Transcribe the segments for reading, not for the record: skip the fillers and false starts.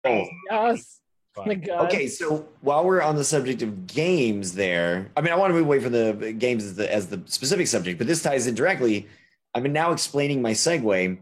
Oh, Yes. Oh my Fine. God. okay, so while we're on the subject of games there, I mean, I want to move away from the games as the specific subject, but this ties in directly. I've been now explaining my segue.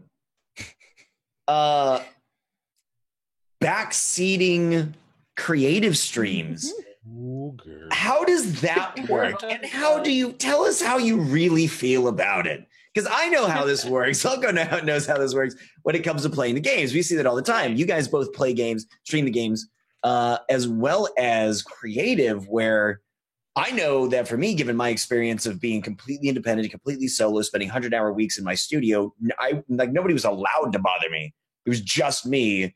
Backseating creative streams. Ooh, girl. How does that work? And how do you tell us how you really feel about it? Because I know how this works. Elko knows how this works when it comes to playing the games. We see that all the time. You guys both play games, stream the games, as well as creative, where I know that for me, given my experience of being completely independent, completely solo, spending 100-hour weeks in my studio, nobody was allowed to bother me. It was just me.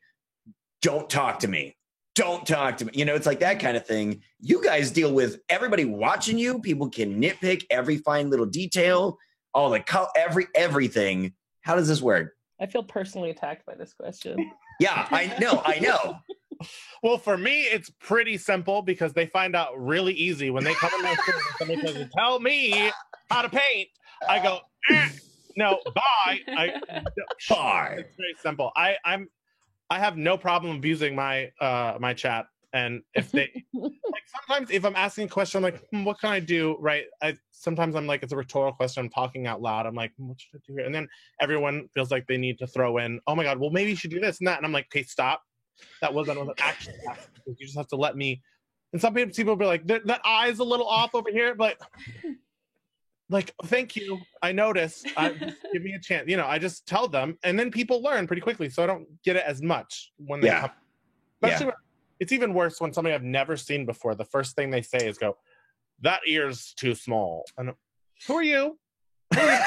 Don't talk to me. Don't talk to me. You know, it's like that kind of thing. You guys deal with everybody watching you. People can nitpick every fine little detail, all the everything. How does this work? I feel personally attacked by this question. Yeah, I know. Well, for me, it's pretty simple because they find out really easy when they come in my stream and somebody says, "Tell me how to paint." I go, "No, bye." Bye. It's very simple. I have no problem abusing my my chat, and if they like, sometimes if I'm asking a question, I'm like, what can I do? Right? Sometimes I'm like, it's a rhetorical question. I'm talking out loud. I'm like, what should I do here? And then everyone feels like they need to throw in, oh my god, well maybe you should do this and that. And I'm like, okay, stop. That wasn't what I actually asked. You just have to let me. And some people will be like, that eye's a little off over here, but like, thank you. I noticed. Just give me a chance. You know, I just tell them, and then people learn pretty quickly. So I don't get it as much when they come. Especially when, it's even worse when somebody I've never seen before. The first thing they say is, "Go, that ear's too small." And who are you? Who are you? And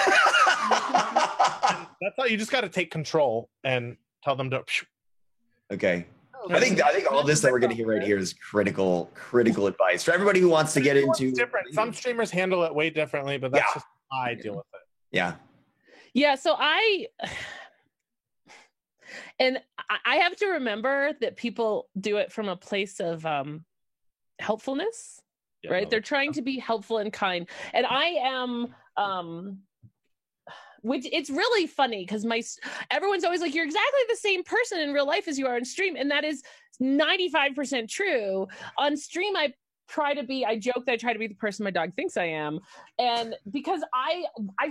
that's how you just got to take control and tell them to. Okay. I think all this that we're going to hear right here is critical advice for everybody who wants to get into. Different. Some streamers handle it way differently, but that's just how I deal with it. Yeah. Yeah. So I have to remember that people do it from a place of helpfulness, right? They're trying to be helpful and kind, and I am. Which it's really funny because everyone's always like, you're exactly the same person in real life as you are on stream. And that is 95% true. On stream, I joke that I try to be the person my dog thinks I am. And because I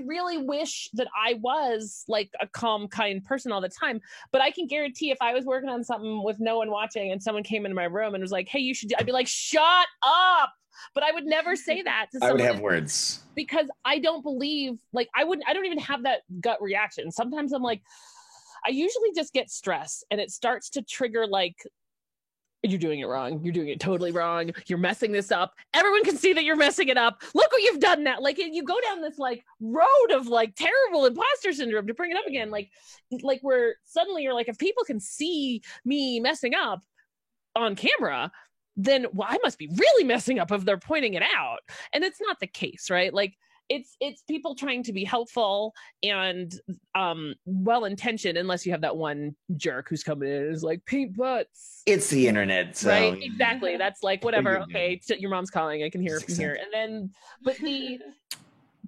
really wish that I was like a calm, kind person all the time. But I can guarantee if I was working on something with no one watching and someone came into my room and was like, hey, you should, I'd be like, shut up. But I would never say that to someone. I would have words. Because I don't believe, like, I don't even have that gut reaction. Sometimes I'm like, I usually just get stressed and it starts to trigger like, you're doing it wrong. You're doing it totally wrong. You're messing this up. Everyone can see that you're messing it up. Look what you've done now. Like, you go down this like road of like terrible imposter syndrome to bring it up again. Like where suddenly you're like, if people can see me messing up on camera, then I must be really messing up if they're pointing it out. And it's not the case, right? Like it's people trying to be helpful and well-intentioned, unless you have that one jerk who's coming in and is like, paint butts. It's the internet, so. Right? Exactly. That's like, whatever. Okay, your mom's calling. I can hear her from here. And then,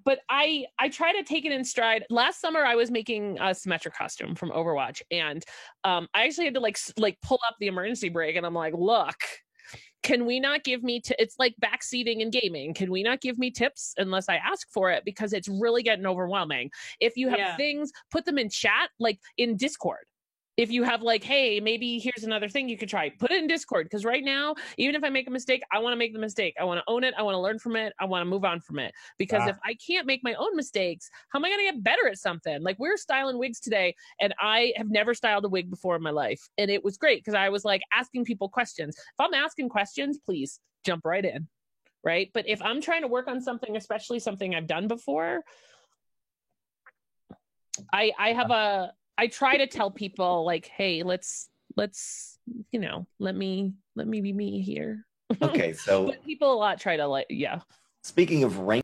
but I try to take it in stride. Last summer, I was making a Symmetra costume from Overwatch, and I actually had to like pull up the emergency brake, and I'm like, look, can we not give me it's like backseating in gaming. Can we not give me tips unless I ask for it? Because it's really getting overwhelming. If you have things, put them in chat, like in Discord. If you have like, hey, maybe here's another thing you could try, put it in Discord. Because right now, even if I make a mistake, I want to make the mistake. I want to own it. I want to learn from it. I want to move on from it. Because if I can't make my own mistakes, how am I going to get better at something? Like, we're styling wigs today, and I have never styled a wig before in my life. And it was great because I was like asking people questions. If I'm asking questions, please jump right in. Right. But if I'm trying to work on something, especially something I've done before, I try to tell people like, hey, let's, you know, let me be me here. Okay. So but people a lot try to like, speaking of rank.